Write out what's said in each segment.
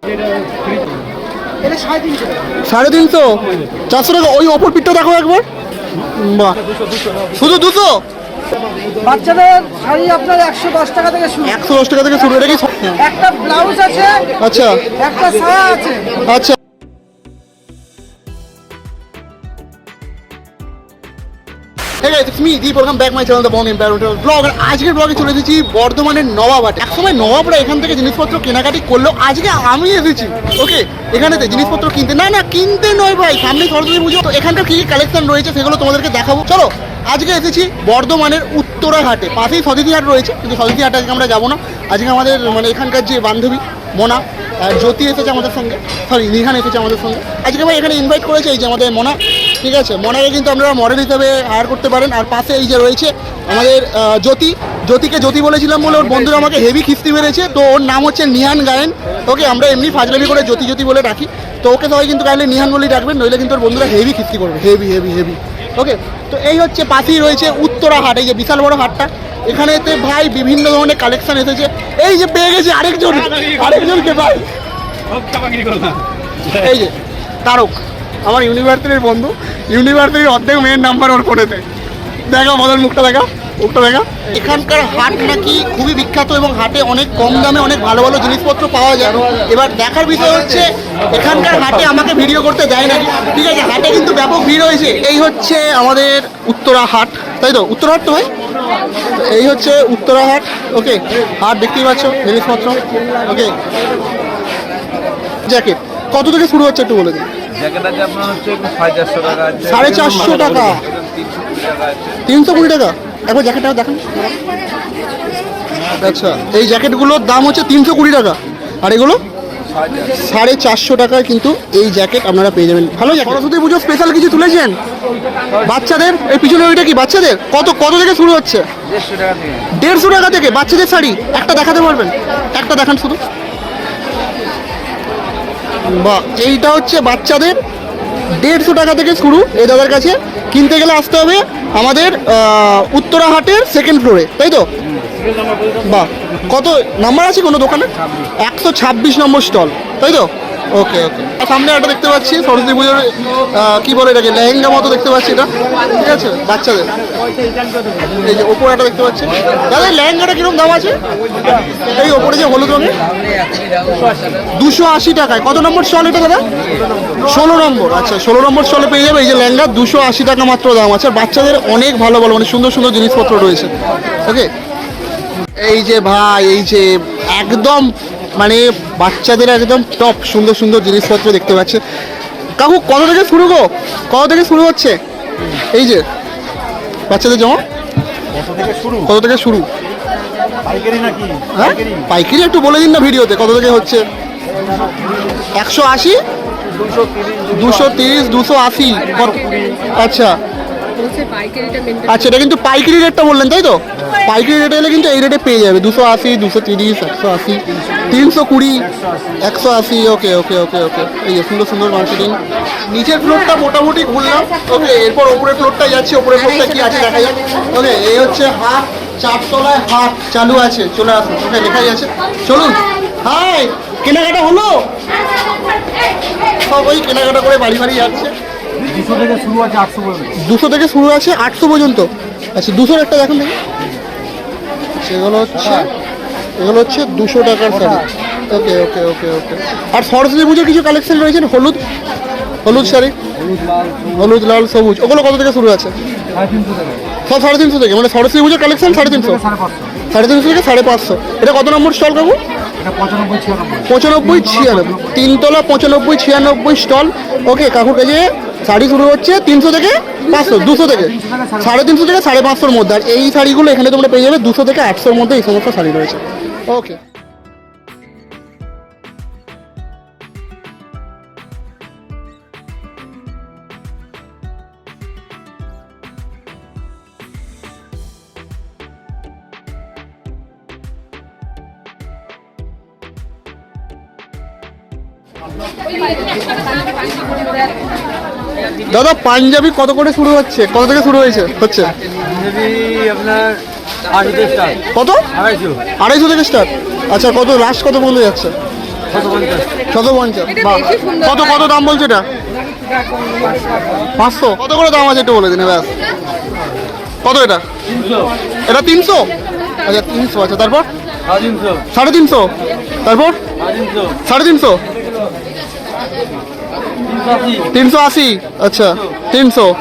350 400 টাকা। ওই অপর পিঠটা দেখো একবার, বাহ, শুধু 200। বাচ্চাদের শাড়ি আপনার 110 টাকা থেকে শুরু। 110 টাকা থেকে শুরু। এটা কি একটা ব্লাউজ আছে, আচ্ছা একটা সায়া আছে। আচ্ছা, Hey guys, it's me, Deep. Welcome back my channel, The Bong Empire Hotel Vlog. আর আজকের ব্লগে চলে এসেছি বর্ধমানের নবাবহাটে। একসময় নবাবরা এখান থেকে জিনিসপত্র কেনাকাটি করলো, আজকে আমি এসেছি ওকে এখানেতে জিনিসপত্র কিনতে। না কিনতে নয় ভাই, সামনে সরস্বতী পুজো, তো এখানকার কী কী কালেকশন রয়েছে সেগুলো তোমাদেরকে দেখাবো। চলো, আজকে এসেছি বর্ধমানের উত্তরা হাটে। পাশেই সরস্বতী হাট রয়েছে, কিন্তু সরস্বতী হাটে আজকে আমরা যাবো না। আজকে আমাদের এখানকার যে বান্ধবী মোনা, জ্যোতি এসেছে আমাদের সঙ্গে, সরি নিহান এসেছে আমাদের সঙ্গে। আজকে ভাই এখানে ইনভাইট করেছে এই যে আমাদের মোনা, ঠিক আছে। মোনাকে কিন্তু আপনারা মডেল হিসেবে হায়ার করতে পারেন। আর পাশে এই যে রয়েছে আমাদের জ্যোতিকে জ্যোতি বলেছিলাম বলে ওর বন্ধুরা আমাকে হেভি খিস্তি মেরেছে, তো ওর নাম হচ্ছে নিহান গায়েন। ওকে, আমরা এমনি ফাজলামি করে জ্যোতি বলে ডাকি, তো ওকে সবাই কিন্তু কাইন্ডলি নিহান বলেই ডাকবেন, নইলে কিন্তু ওর বন্ধুরা হেভি খিস্তি করবে, হেভি। ওকে, তো এই হচ্ছে পাশেই রয়েছে উত্তরা হাট, এই যে বিশাল বড় হাটটা। এখানেতে ভাই বিভিন্ন ধরনের কালেকশন এসেছে। এই যে পেয়ে গেছে আরেকজনকে ভাই, এই যে তারক, আমার ইউনিভার্সিটির বন্ধু, ইউনিভার্সিটির অর্ধেক মেয়ের নাম্বার ওর ফোনেতে। দেখা বদল মুখটা দেখা। এখানকার হাট নাকি খুবই বিখ্যাত এবং হাটে অনেক কম দামে অনেক ভালো ভালো জিনিসপত্র পাওয়া যায়। এবার দেখার বিষয় হচ্ছে এখানকার হাটে আমাকে ভিডিও করতে দেয় নাকি, ঠিক আছে। হাটে কিন্তু ব্যাপক ভিড় হয়েছে। এই হচ্ছে আমাদের উত্তরা হাট, তাই তো? উত্তরা হাট তো ভাই, এই হচ্ছে উত্তরা হাট। ওকে, হাট দেখতেই পাচ্ছ জিনিসপত্র। ওকে, জ্যাকেট কত থেকে শুরু হচ্ছে একটু বলে দিন। জ্যাকেট আছে আপনার হচ্ছে 450 টাকা, 450 টাকা, 320 টাকা। একবার জ্যাকেটটা দেখেন। আচ্ছা, এই জ্যাকেটগুলোর দাম হচ্ছে 320 টাকা, আর এগুলো 450 টাকায় কিন্তু এই জ্যাকেট আপনারা পেয়ে যাবেন। ভালো জ্যাকেট। সরস্বতী পুজো স্পেশাল কিছু তুলেছেন বাচ্চাদের? এই পিছনে ওইটা কি বাচ্চাদের? কত থেকে শুরু হচ্ছে? 150 টাকা থেকে। 150 টাকা থেকে বাচ্চাদের শাড়ি একটা দেখাতে পারবেন? একটা দেখান শুধু। বা এইটা হচ্ছে বাচ্চাদের 150 টাকা থেকে শুরু। এই দাদার কাছে কিনতে গেলে আসতে হবে আমাদের উত্তরা হাটের সেকেন্ড ফ্লোরে, তাই তো? বাহ, কত নাম্বার আছে কোনো দোকানে? 126 নম্বর স্টল, তাই তো? ওকে। সামনে একটা দেখতে পাচ্ছি সরস্বতী পুজোর কি বলে এটাকে, লেহেঙ্গা মতো দেখতে পাচ্ছি এটা, ঠিক আছে, বাচ্চাদের। এই যে ওপরে একটা দেখতে পাচ্ছি। দাদা লেহেঙ্গাটা কিরকম দাম আছে? এই ওপরে যে হলুদ রঙের 280 টাকায়। কত নম্বর স্টল এটা দাদা? 16 নম্বর। আচ্ছা, 16 নম্বর স্টলে পেয়ে যাবে এই যে লেহেঙ্গা, 280 টাকা মাত্র দাম আছে। আর বাচ্চাদের অনেক ভালো সুন্দর জিনিসপত্র রয়েছে। ওকে, এই যে ভাই, এই যে একদম বাচ্চাদের একদম টপ সুন্দর জিনিসপত্র দেখতে পাচ্ছে। কাকু কত থেকে শুরু কত থেকে শুরু হচ্ছে এই যে বাচ্চাদের জামা? কত থেকে শুরু? হ্যাঁ, পাইকারি একটু বলে দিন না ভিডিওতে, কত থেকে হচ্ছে? 180, 230, 280। আচ্ছা, এটা কিন্তু পাইকারি রেটটা বললেন, তাই তো? পাইকারি রেটে এলে কিন্তু এই রেটে পেয়ে যাবে 280, 230, 180, 320, 180। ওকে। এই যে সুন্দর মার্কেটিং। নিচের ফ্লোরটা মোটামুটি ঘুরলাম। ওকে, এরপর ওপরের ফ্লোরটাই যাচ্ছি। ওপরের ফ্লোরটা কি আছে দেখা যাক। ওকে, এই হচ্ছে হাট, 4 তলায় হাট চালু আছে, চলে আসুন। ওকে, লেখাই আছে, চলুন। হাই, কেনাকাটা হলো? সব ওই কেনাকাটা করে বাড়ি যাচ্ছে। 200 থেকে শুরু আছে 800 পর্যন্ত। 200 থেকে শুরু আছে 800 পর্যন্ত। আচ্ছা, 200 একটা দেখুন দেখি। এগুলো হচ্ছে 200 টাকার শাড়ি। ওকে। আর সরস্বতী পুজোর কিছু কালেকশন রয়েছে, হলুদ শাড়ি, হলুদ লাল সবুজ, ওগুলো কত থেকে শুরু আছে? 350 টাকা। সব 350 থেকে, সরস্বতী পুজোর কালেকশন 350, 350 থেকে 550। এটা কত নম্বর স্টল কাকু? 95, 96, 3 তলা 95, 96 স্টল। ওকে, কাকুর কাছে শাড়ি শুরু হচ্ছে 300 থেকে 500, 200 থেকে 350 থেকে 550-র মধ্যে। আর এই শাড়িগুলো এখানে তোমরা পেয়ে যাবে 200 থেকে 800-র মধ্যে। এই সমস্ত শাড়ি রয়েছে। ওকে, দাদা পাঞ্জাবি কত করে শুরু হচ্ছে? কত থেকে শুরু হয়েছে? আপনার 80 কত? 250 থেকে স্টার্ট। আচ্ছা, কত লাস্ট কত পর্যন্ত যাচ্ছে? 650, বাহ। কত কত দাম বলছে এটা? 500। কত করে দাম আছে একটু বলে দিন ব্যাস। কত এটা? এটা 300? আচ্ছা 300, আচ্ছা তারপর 350, তারপর 350, 380, আচ্ছা 300।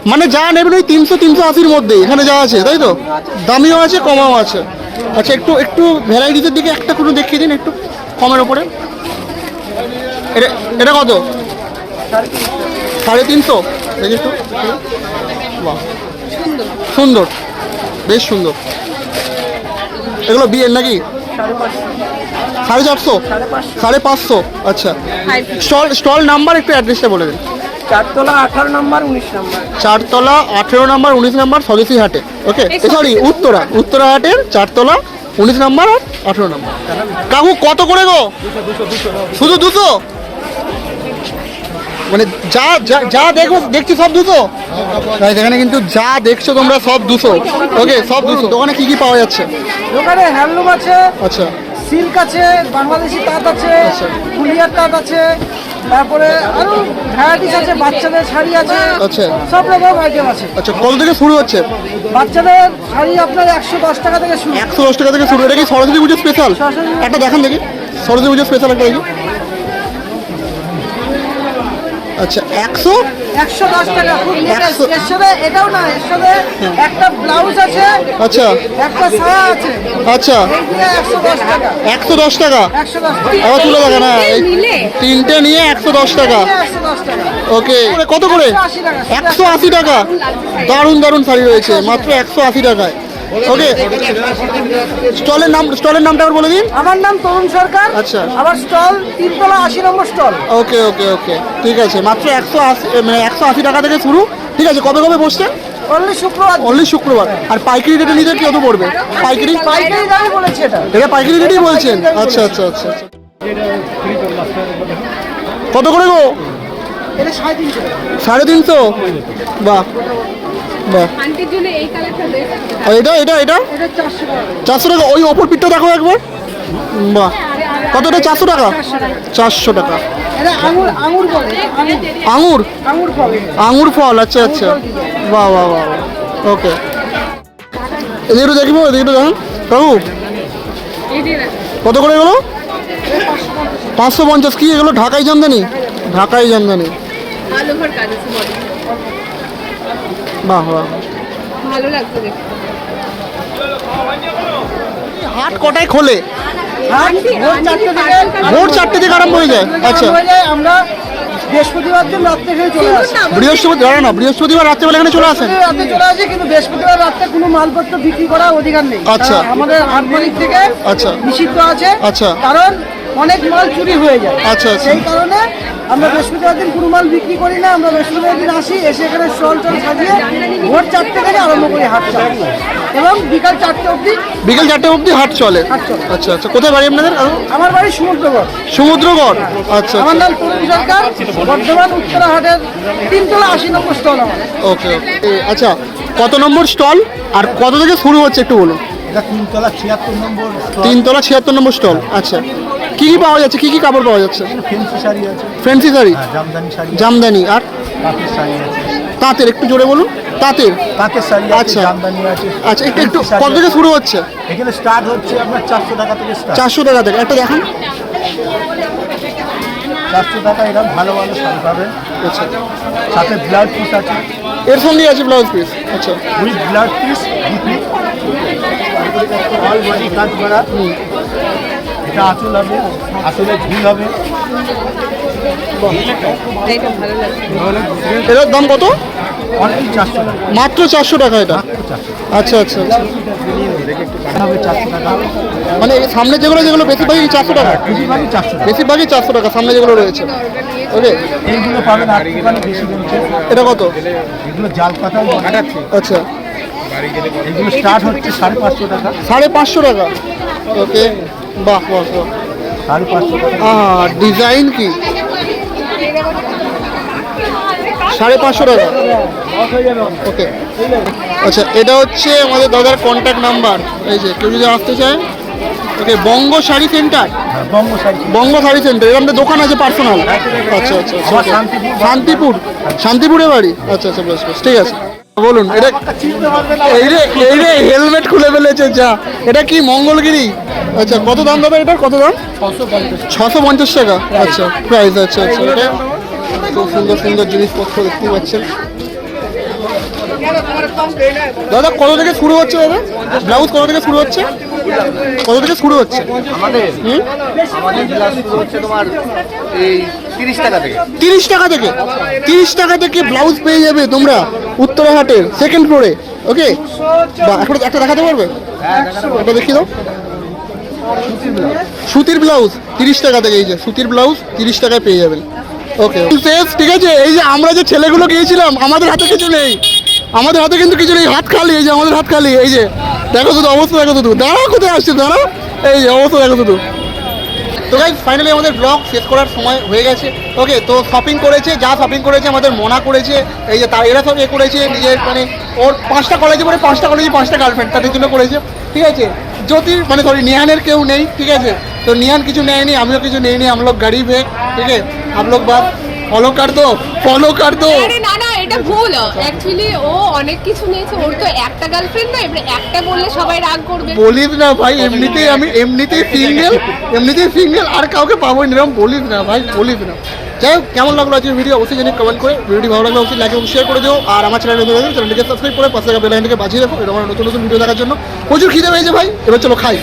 মানে যা নেবেন ওই 300 380-র মধ্যে এখানে যা আছে, তাই তো? দামিও আছে, কমাও আছে। আচ্ছা একটু একটু ভ্যারাইটিসের দিকে একটা কোনো দেখিয়ে দিন একটু কমের ওপরে। এটা এটা কত? 350, দেখি একটু। বাহ, সুন্দর, বেশ সুন্দর। এগুলো বিয়ের নাকি? 450, 550, আচ্ছা। স্টল নাম্বার একটু অ্যাড্রেসটা বলে দিন। 4তলা 18 নম্বর 19 নম্বর। 4তলা 18 নম্বর 19 নম্বর স্বদেশী হাটে। ওকে, সরি উত্তরা হাটের 4তলা 19 নম্বর আর 18 নম্বর। কাকু কত করে গো? শুধু 200? মানে যা যা যা দেখছি সব 200? এখানে কিন্তু যা দেখছো তোমরা সব 200। ওকে, সব 200। দোকানে কি কি পাওয়া যাচ্ছে? দোকানে হ্যান্ডলুম আছে, আচ্ছা সিল্ক আছে, বাংলাদেশি তাঁত আছে, আচ্ছা। ফুলিয়ার তাঁত আছে, তারপরে আরো ভ্যারাইটিস আছে, বাচ্চাদের শাড়ি আছে, আচ্ছা সব রকম আইটেম আছে। আচ্ছা, কত থেকে শুরু হচ্ছে? বাচ্চাদের শাড়ি আপনার 110 টাকা থেকে শুরু। 110 টাকা থেকে শুরু। এটা কি সরস্বতী পুজো স্পেশাল? সরস্বতী- একটা দেখান দেখি, সরস্বতী পুজো স্পেশাল একটা দেখি। আচ্ছা 110 টাকা খুব latest। 100 এর সাথে এটাও না, এর সাথে একটা ব্লাউজ আছে, আচ্ছা একটা সায়া আছে, আচ্ছা এই দিয়ে 110 টাকা। 110 টাকা। 110 টাকা। আবার তুলে দেখা না, এই তিনটে নিয়ে 110 টাকা। 110 টাকা। ওকে, কত করে? 180 টাকা। 180 টাকা। দারুণ দারুণ শাড়ি রয়েছে মাত্র 180 টাকায়। ওকে, স্টলের নামটা আবার বলে দিন। আমার নাম তরুণ সরকার। আচ্ছা। আমার স্টল 3তলা 80 নম্বর স্টল। ওকে ওকে ওকে, ঠিক আছে। মাত্র 180, মানে 180 টাকা থেকে শুরু। ঠিক আছে, কবে কবে বসছেন? অনলি শুক্রবার। অনলি শুক্রবার। আর পাইকারি রেটে নিতে কত পড়বে? পাইকারি পাইকারি দামে বলেছি এটা। এটা পাইকারি রেটেই বলছেন? আচ্ছা আচ্ছা আচ্ছা আচ্ছা। কত করে গো? এটা 350 টাকা। 350, বাহ বাহ। আন্টির জন্য এই কালারটা বেস্ট। আর এটা এটা এটা এটা 400 টাকা। 400 টাকা। ওই অপর পিঠটা দেখো একবার। বাহ, কত? এটা 400 টাকা। 400 টাকা। এটা আঙুর বলে। আঙুর আঙুর ফল। আঙুর ফল, আচ্ছা আচ্ছা। বাহ বাহ বাহ, ওকে। এদিকে দেখবো, এদিকে দেখুন কাকু। এই দিয়ে রাখ। কত করে এগুলো? 550। কি এগুলো ঢাকাই জামদানি? ঢাকাই জামদানি, অল ওভার কাজ আছে বডি। বাহ বাহ। ভালো লাগছে দেখতে। হাট কটায় খোলে? আন্টি ভোর 4টে থেকে। ভোর 4টে থেকে আরম্ভ হয়ে যায়? আচ্ছা, হয়ে যায়। আমরা বৃহস্পতিবার দিন রাত্রে এখানে চলে আসি। বৃহস্পতিবার রাত্রেবেলা এখানে চলে আসেন? রাতে চলে আসি, কিন্তু বৃহস্পতিবার রাতে কোনো মালপত্র বিক্রি করার অধিকার নেই। আচ্ছা। কারণ আমাদের হাট মালিক থেকে আচ্ছা। নিষিদ্ধ আছে। আচ্ছা। কারণ অনেক মাল চুরি হয়ে যায়। আচ্ছা, আচ্ছা। সেই কারণে আমরা বৃহস্পতিবার দিন কোনো মাল বিক্রি করি না। আমরা বৃহস্পতিবার দিন আসি, এসে এখানে স্টল সাজিয়ে ভোর 4টে থেকে আরম্ভ করি হাট চলে, এবং বিকাল 4টে অবধি বিকেল 4টে অবধি হাট চলে? হাট চলে। আচ্ছা আচ্ছা। কোথায় বাড়ি আপনাদের? আমার বাড়ি সমুদ্রগড়। সমুদ্রগড়, আচ্ছা আমার আচ্ছা। নাম তরুণ সরকার। বর্ধমান উত্তরা হাটের 3তলা 80 নম্বর স্টল আমার। ওকে ওকে। আচ্ছা, কত নম্বর স্টল আর কত থেকে শুরু হচ্ছে একটু বলুন। এটা 3তলা 76 নম্বর স্টল। 3তলা 76 নম্বর স্টল। আচ্ছা, কি কি পাওয়া যাচ্ছে? কি কি কাপড় পাওয়া যাচ্ছে? ফেন্সি শাড়ি আছে, ফ্যান্সি শাড়ি, জামদানি শাড়ি, জামদানি আর তাঁতের শাড়ি আছে, তাঁতের। একটু জোরে বলুন। তাঁতের, তাঁতের শাড়ি আছে, আচ্ছা। জামদানি আছে। আচ্ছা, একটু একটু ফেন্সি শাড়ি কত থেকে আছে। শুরু হচ্ছে? এখানে স্টার্ট হচ্ছে আপনার 400 টাকা থেকে স্টার্ট। 400 টাকা থেকে। একটা দেখান। 400 টাকা এরকম ভালো ভালো শাড়ি পাবেন। আচ্ছা, সাথে ব্লাউজ পিস আছে, এর সঙ্গেই আছে ব্লাউজ পিস। আচ্ছা, উইথ ব্লাউজ পিস বিক্রি, অল বডি কাজ করা। এটা আঁচল হবে, আঁচলে ঝুল হবে। এইটা ভালো লাগছে। এটার দাম কত? অনলি 400 টাকা। মাত্র 400 টাকা এটা? মাত্র 400 আচ্ছা আচ্ছা আচ্ছা। হবে 400 টাকা। মানে এই সামনে যেগুলো বেশিরভাগই 400 টাকা? বেশিরভাগই 400 টাকা। বেশিরভাগই 400 টাকা সামনে যেগুলো রয়েছে। ওকে, এইগুলো পাবেন 8 টাকা বেশি বলছে। এটা কত? এগুলো জাল পাতা কাটাচ্ছি। আচ্ছা, এগুলো স্টার্ট হচ্ছে 550 টাকা। 550 টাকা। ওকে, বাহ বাহ বাহ। 550 টাকা। ডিজাইন কি? 550 টাকা। ওকে, আচ্ছা। এটা হচ্ছে আমাদের দাদার কন্ট্যাক্ট নাম্বার। এই যে কেউ যদি আসতে চায় ওকে, বঙ্গ শাড়ি সেন্টার, বঙ্গ শাড়ি। বঙ্গ শাড়ি সেন্টার, এরকম একটা দোকান আছে পার্সোনাল? আচ্ছা আচ্ছা আচ্ছা। আমার শান্তিপুর। শান্তিপুর, শান্তিপুরে বাড়ি? আচ্ছা আচ্ছা, বেশ বেশ, ঠিক আছে। বলুন, এটা চিনতে পারবে না। এই রে হেলমেট খুলে ফেলেছে যা। এটা কি মঙ্গলগিরি? আচ্ছা, কত দাম দাদা এটার, কত দাম? 650 টাকা। আচ্ছা, প্রাইস। আচ্ছা আচ্ছা, এটা খুব সুন্দর সুন্দর জিনিসপত্র দেখতে পাচ্ছেন। দাদা কত থেকে শুরু হচ্ছে দাদা? ব্লাউজ কত থেকে শুরু হচ্ছে? কত থেকে শুরু হচ্ছে? আমাদের হুম, আমাদের ব্লাউজ শুরু হচ্ছে তোমার এই 30 টাকা থেকে। 30 টাকা থেকে? 30 টাকা থেকে ব্লাউজ পেয়ে যাবে তোমরা উত্তরাহাটের সেকেন্ড ফ্লোরে। ওকে, বা এখন একটা দেখাতে পারবে? একটা দেখিয়ে দাও। সুতির ব্লাউজ 30 টাকা থেকে, এই যে সুতির ব্লাউজ 30 টাকায় পেয়ে যাবেন। ওকে শেষ, ঠিক আছে। এই যে আমরা যে ছেলেগুলো গিয়েছিলাম, আমাদের হাতে কিছু নেই, আমাদের হাতে কিন্তু কিছু নেই, হাত খালি। এই যে আমাদের হাত খালি, এই যে দেখো শুধু অবস্থা, দেখো শুধু। দাঁড়া, কোথায় আসছে দাঁড়া, এই যে অবস্থা দেখো শুধু। তো গাইজ ফাইনালি আমাদের ব্লগ শেষ করার সময় হয়ে গেছে। ওকে, তো শপিং করেছে, যা শপিং করেছে আমাদের মনা করেছে, এই যে তার এরা সব এ করেছে নিজের, মানে ওর 5টা কলেজে পড়ে, 5টা কলেজে 5টা গার্লফ্রেন্ড, তাদের জন্য করেছে, ঠিক আছে। জ্যোতির মানে সরি নিহানের কেউ নেই, ঠিক আছে। তো নিহান কিছু নেয়নি, আমিও কিছু নেইনি, हम लोग गरीब है, ठीक है। आप लोग बात ফলো কর দো, ফলো কর দো। আরে না না, এটা ভুল। অ্যাকচুয়ালি ও অনেক কিছু নিয়েছে, ওর তো একটা গার্লফ্রেন্ড না, এবারে একটা বললে সবাই রাগ করবে। বলিস না ভাই, এমনিতেই আমি এমনিতেই সিঙ্গেল, আর কাউকে পাবোই না, এরকম বলিস না ভাই, বলিস না। যাই হোক, কেমন লাগলো আজকের ভিডিও অবশ্যই জানিয়ে কমেন্ট করে। ভিডিওটি ভালো লাগলে অবশ্যই লাইক এবং শেয়ার করে দিও। আর আমার চ্যানেলটিকে সাবস্ক্রাইব করে পাশে থাকা বেল আইকনটিকে বাজিয়ে রাখো, এরকম নতুন নতুন ভিডিও দেখার জন্য। প্রচুর খিদে পেয়েছে ভাই, এবার চলো খাই।